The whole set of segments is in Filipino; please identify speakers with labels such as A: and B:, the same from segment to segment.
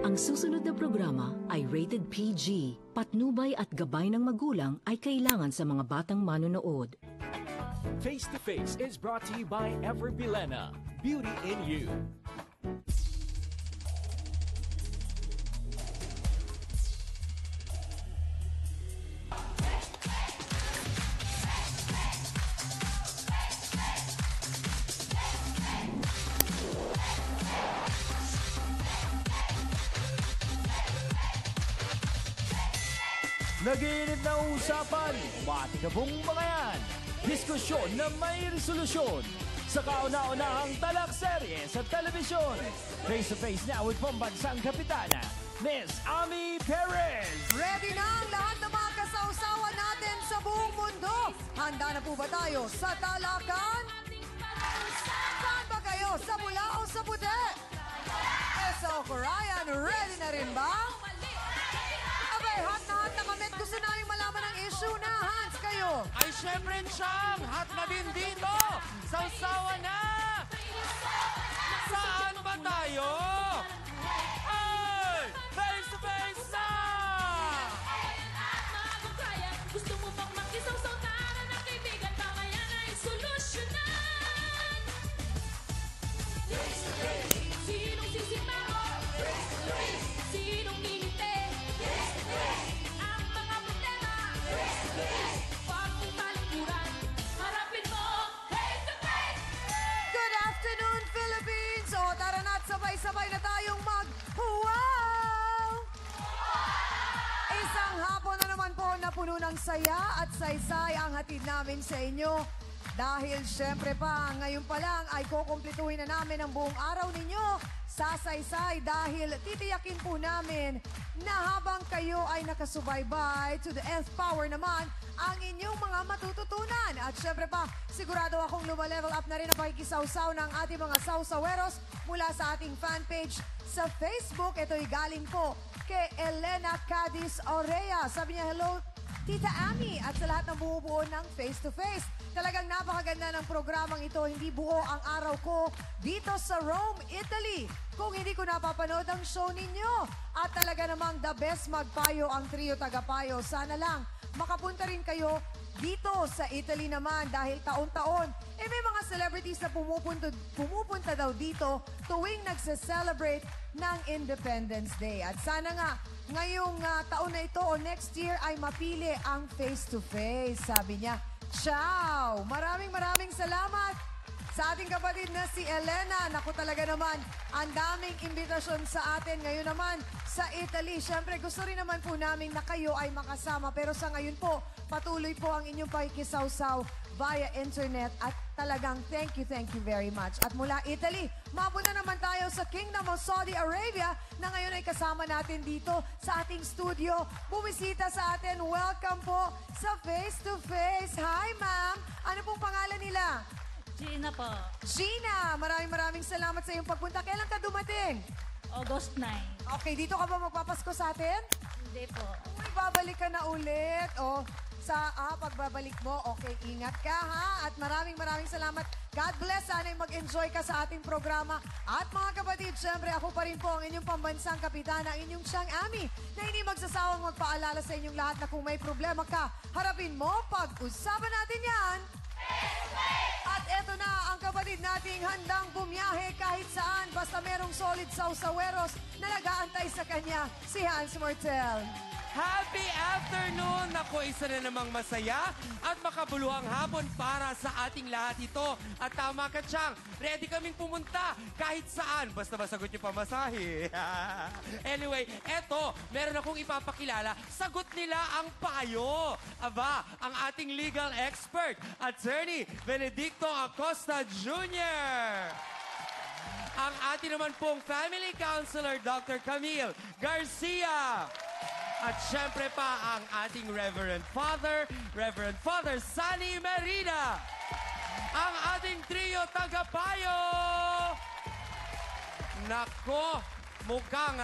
A: Ang susunod na programa ay rated PG. Patnubay at gabay ng magulang ay kailangan sa mga batang manonood.
B: Face to Face is brought to you by Ever Bilena, Beauty in You. Nag-iinit na usapan, matikabong mga yan. Diskusyon na may resolusyon. Sa kauna-unahang talakserye sa telebisyon. Face to Face now with pambansang kapitana, Miss Ami Perez.
C: Ready na ang lahat ng mga kasawsawan natin sa buong mundo. Handa na po ba tayo sa talakan? Saan ba kayo? Sa pula o sa puti? So, Ryan, ready na rin ba? Abay, hot na kami. Gusto namin malaman ang issue na, Hans, kayo.
D: Ay, syempre, Chang, hot na din dito. Sausawa na. Saan ba tayo? Ay, face to face na.
E: Gusto mo bang makisawsaw na ng kaibigan? Mamaya na yung solusyonan. Face to face. Sinong sisipaw? Face to face. Sinong ngingiti? Face to face. Ang mga problema? Face to face. Huwag mong talikuran. Harapin mo. Face to face.
C: Good afternoon, Philippines! O, tara na at sabay-sabay na tayong mag-wow! Isang hapon na naman po na puno ng saya at saysay ang hatid namin sa inyo. Dahil syempre pa, ngayon pa lang ay kukumpletuhin na namin ang buong araw ninyo sa saysay dahil titiyakin po namin na habang kayo ay nakasubaybay to the nth power naman ang inyong mga matututunan. At syempre pa, sigurado akong lumalevel up na rin ang pakikisawsaw ng ating mga sawsaweros mula sa ating fanpage sa Facebook. Ito'y galing po kay Elena Cadiz Orea. Sabi niya, hello, Tita Ami, at sa lahat ng bumubuo ng Face to Face. Talagang napakaganda ng programang ito. Hindi buo ang araw ko dito sa Rome, Italy. Kung hindi ko napapanood ang show ninyo. At talaga namang the best magpayo ang trio tagapayo. Sana lang makapunta rin kayo dito sa Italy naman dahil taon-taon may mga celebrities na pumupunta daw dito tuwing nagse-celebrate ng Independence Day. At sana nga ngayong taon na ito o next year ay mapili ang face-to-face. Sabi niya, ciao! Maraming salamat sa ating kapatid na si Elena. Naku, talaga naman, ang daming imbitasyon sa atin. Ngayon naman, sa Italy. Siyempre, gusto rin naman po namin na kayo ay makasama. Pero sa ngayon po, patuloy po ang inyong pakikisawsaw via internet. At talagang thank you very much. At mula Italy, mapunta naman tayo sa Kingdom of Saudi Arabia na ngayon ay kasama natin dito sa ating studio. Bumisita sa atin. Welcome po sa Face to Face. Hi, ma'am. Ano pong pangalan nila?
E: Gina po.
C: Gina, maraming salamat sa iyong pagpunta. Kailan ka dumating?
E: August 9.
C: Okay, dito ka ba magpapasko sa atin?
E: Hindi po.
C: Uy, babalik ka na ulit. O, sa pagbabalik mo, okay, ingat ka ha. At maraming salamat. God bless. Sana'y mag-enjoy ka sa ating programa. At mga kapatid, syempre ako pa rin po ang inyong pambansang kapitana, ang inyong Siyang Ami, na hindi magsasawang magpaalala sa inyong lahat na kung may problema ka, harapin mo, pag-usapan natin yan. At eto na ang kapatid nating handang bumiyahe kahit saan basta merong solid sausaweros na nag-aantay sa kanya, si Hans Martel.
D: Happy afternoon! Ako, isa na namang masaya at makabuluhang hapon para sa ating lahat ito. At tama ka, Chang, ready kaming pumunta kahit saan. Basta masagot yung pamasahe. Anyway, eto, meron akong ipapakilala. Sagot nila ang payo. Aba, ang ating legal expert, Attorney Benedicto Acosta Jr. Ang ating naman pong family counselor, Dr. Camille Garcia. At syempre pa ang ating Reverend Father Sunny Merida. Ang ating trio tagapayo. Nako, mukhang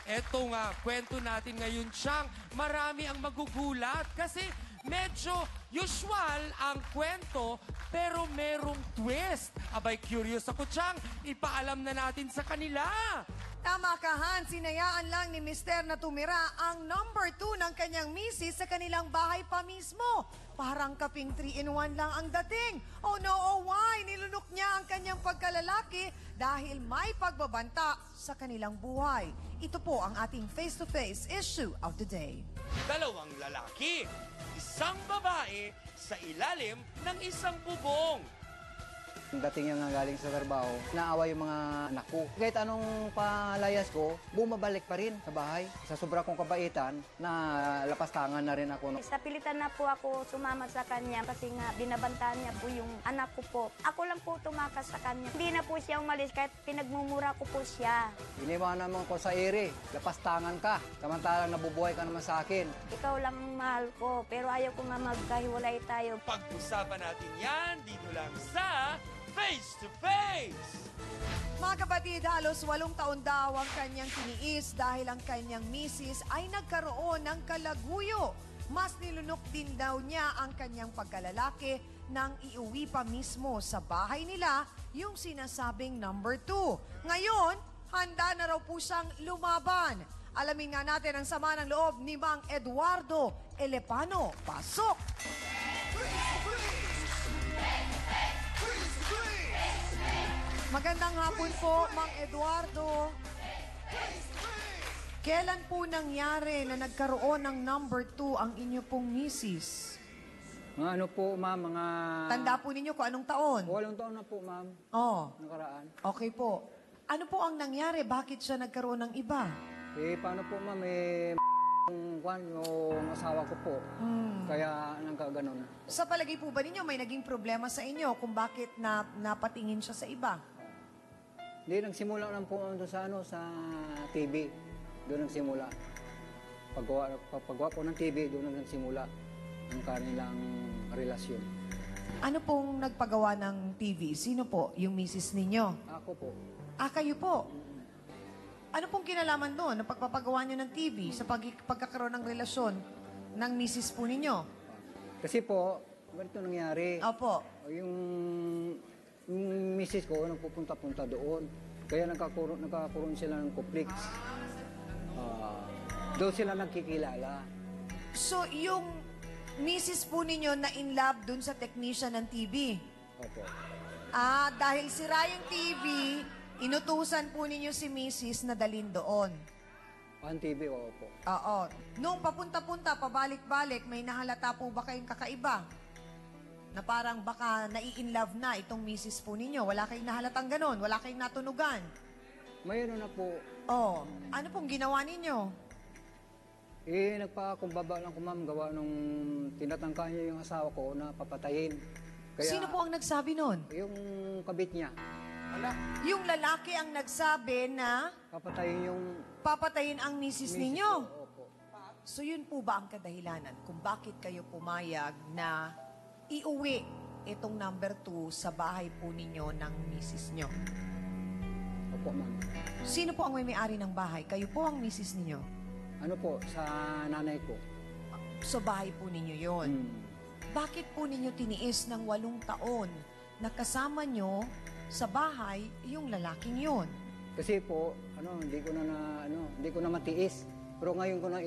D: etong kwento natin ngayon, Chang, marami ang magugulat kasi medyo usual ang kwento pero merong twist. Abay, curious ako, Chang. Ipaalam na natin sa kanila.
C: Tama ka, Hans. Sinayaan lang ni Mister na tumira ang number 2 ng kanyang misis sa kanilang bahay pa mismo. Parang kaping 3-in-1 lang ang dating. Oh no, oh why? Nilunok niya ang kanyang pagkalalaki dahil may pagbabanta sa kanilang buhay. Ito po ang ating face-to-face issue of the day.
D: Dalawang lalaki, isang babae sa ilalim ng isang bubong.
F: Dating yung galing sa trabaho, naawa yung mga anak ko. Kahit anong palayas ko, bumabalik pa rin sa bahay. Sa sobra kong kabaitan, na lapastangan na rin ako.
G: Sa pilitan na po ako sumama sa kanya kasi nga binabantaan niya po yung anak ko po. Ako lang po tumakas sa kanya. Hindi na po siya umalis kahit pinagmumura ko po siya.
F: Iniwan naman ko sa ere, lapastangan ka. Samantalang nabubuhay ka naman sa akin.
G: Ikaw lang ang mahal ko pero ayaw ko nga magkahiwalay tayo.
D: Pag-usapan natin yan dito lang sa Face to Face!
C: Mga kapatid, halos 8 taon daw ang kanyang tiniis dahil ang kanyang misis ay nagkaroon ng kalaguyo. Mas nilunok din daw niya ang kanyang pagkalalaki nang iuwi pa mismo sa bahay nila yung sinasabing number 2. Ngayon, handa na raw po siyang lumaban. Alamin nga natin ang sama ng loob ni Mang Eduardo Elepano. Pasok! Magandang hapon po, Mang Eduardo. Kailan po nangyari na nagkaroon ng number 2 ang inyo pong misis?
F: Mga ano po, ma'am, mga...
C: Tanda po ninyo kung anong taon?
F: 8 taon na po, ma'am,
C: Oh,
F: nakaraan.
C: okay po. Ano po ang nangyari? Bakit siya nagkaroon ng iba?
F: Paano po, ma'am, yung asawa ko po. Kaya nagkaganon.
C: Sa palagay po ba ninyo may naging problema sa inyo kung bakit napatingin siya sa iba?
F: Hindi, nagsimula lang po doon sa, sa TV. Doon nagsimula. Paggawa po ng TV, doon nagsimula ang kanilang relasyon.
C: Ano pong nagpagawa ng TV? Sino po? Yung misis ninyo?
F: Ako po.
C: Ah, kayo po? Ano pong kinalaman doon na pagpapagawa nyo ng TV sa pagkakaroon ng relasyon ng misis po ninyo?
F: Kasi po, ganito nangyari.
C: Opo.
F: Yung misis ko, nagpupunta-punta doon. Kaya nagkakaroon sila ng conflicts. Doon sila nagkikilala.
C: So, yung misis po ninyo na in love dun sa technician ng TV?
F: Opo.
C: Ah, dahil sira yung TV, inutusan po ninyo si misis na dalhin doon.
F: Ang TV, opo.
C: Oo. Nung papunta-punta, pabalik-balik, may nahalata po ba kayong kakaiba? Na parang baka nai-in-love na itong misis po ninyo. Wala kayong nahalatang ganon. Wala kayong natunugan.
F: Mayroon na po.
C: Oh, ano pong ginawa ninyo?
F: Nagpakumbaba lang ko, ma'am, gawa nung tinatangka niya yung asawa ko na papatayin. Kaya,
C: Sino po ang nagsabi nun?
F: yung kabit niya,
C: Yung lalaki ang nagsabi na
F: papatayin yung
C: papatayin ang misis
F: misis
C: ninyo.
F: ko. Opo.
C: So yun po ba ang kadahilanan kung bakit kayo pumayag na iuwi itong number 2 sa bahay po ninyo ng misis nyo?
F: Opo, ma'am.
C: Sino po ang may-ari ng bahay? Kayo po ang misis ninyo?
F: Ano po, sa nanay ko.
C: So bahay po ninyo yon.
F: Hmm.
C: Bakit po ninyo tiniis ng 8 taon na kasama nyo sa bahay yung lalaking yon?
F: Kasi po, hindi ko na matiis. Pero ngayon ko na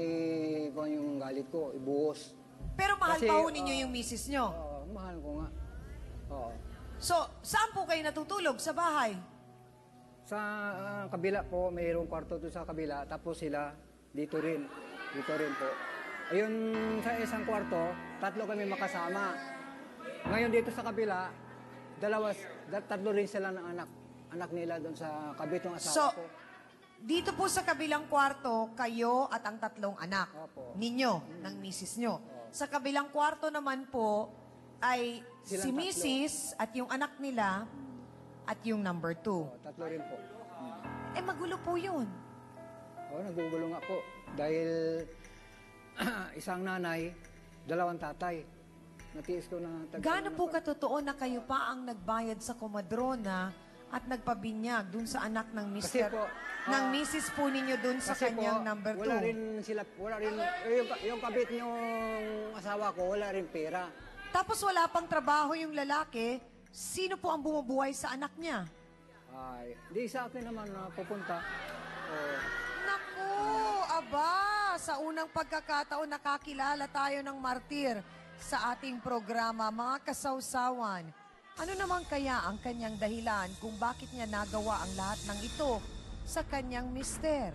F: yung galit ko, ibuhos.
C: Pero mahal
F: Kasi,
C: pa ho ninyo yung misis nyo.
F: Mahal ko nga. Oo.
C: So, saan po kayo natutulog? Sa bahay?
F: Sa kabila po, mayroong kwarto doon sa kabila. Tapos sila, dito rin po. Ayun, sa isang kwarto, 3 kami makasama. Ngayon dito sa kabila, 3 rin sila ng anak nila doon sa kabit ng asawa
C: So,
F: ko.
C: dito po sa kabilang kwarto, kayo at ang 3 anak
F: Opo.
C: ninyo, ng misis nyo. Sa kabilang kwarto naman po, ay
F: Silang
C: si
F: 3.
C: misis at yung anak nila at yung number 2.
F: 3 rin po.
C: Eh, magulo po yun.
F: Nagugulo nga po. Dahil isang nanay, 2 tatay. Natiis ko na...
C: Gaano po katotoo na kayo pa ang nagbayad sa komadrona at nagpabinyag dun sa anak ng
F: Kasi
C: mister,
F: po,
C: ng misis po ninyo dun sa
F: Kasi
C: kanyang
F: po,
C: number 2?
F: wala rin, yung kabit yung asawa ko, wala rin pera.
C: Tapos wala pang trabaho yung lalaki, sino po ang bumubuhay sa anak niya?
F: Ay, di sa akin naman na pupunta.
C: Naku, aba, sa unang pagkakataon nakakilala tayo ng martir sa ating programa, mga kasawsawan. Ano naman kaya ang kanyang dahilan kung bakit niya nagawa ang lahat ng ito sa kanyang mister?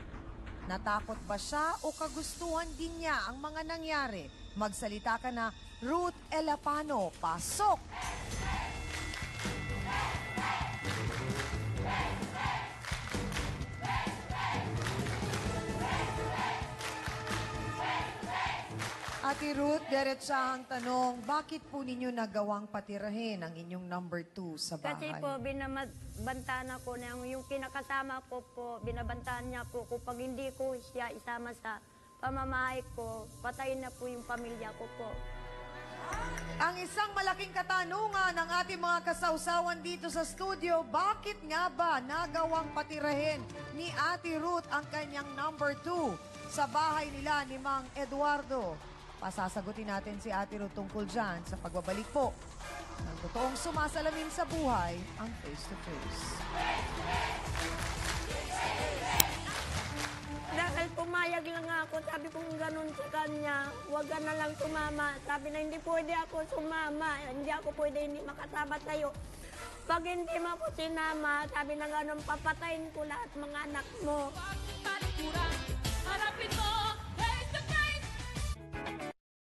C: Natakot ba siya o kagustuhan din niya ang mga nangyari? Magsalita ka na, Ruth Elapano. Pasok! Ate Ruth, diretsahang tanong, bakit po ninyo nagawang patirahin ang inyong number 2 sa bahay?
G: Kasi po, binabantaan ako na yung kinakasama ko po, binabantaan niya po pag hindi ko siya isama sa pamamahay ko, patayin na po yung pamilya ko po.
C: Ang isang malaking katanungan ng ating mga kasawsawan dito sa studio, bakit nga ba nagawang patirahin ni Ate Ruth ang kanyang number 2 sa bahay nila ni Mang Eduardo? Pasasagutin natin si Ate Ruth tungkol dyan sa pagbabalik po ng totoong sumasalamin sa buhay, ang Face to Face.
G: Dahil pumayag lang ako, sabi kong ganun sa kanya, huwag ka na lang sumama. Sabi na hindi pwede ako sumama, hindi ako pwede hindi makasama sa'yo. Pag hindi mo ako sinama, sabi na ganun, papatayin ko lahat mga anak mo.
E: Talikuran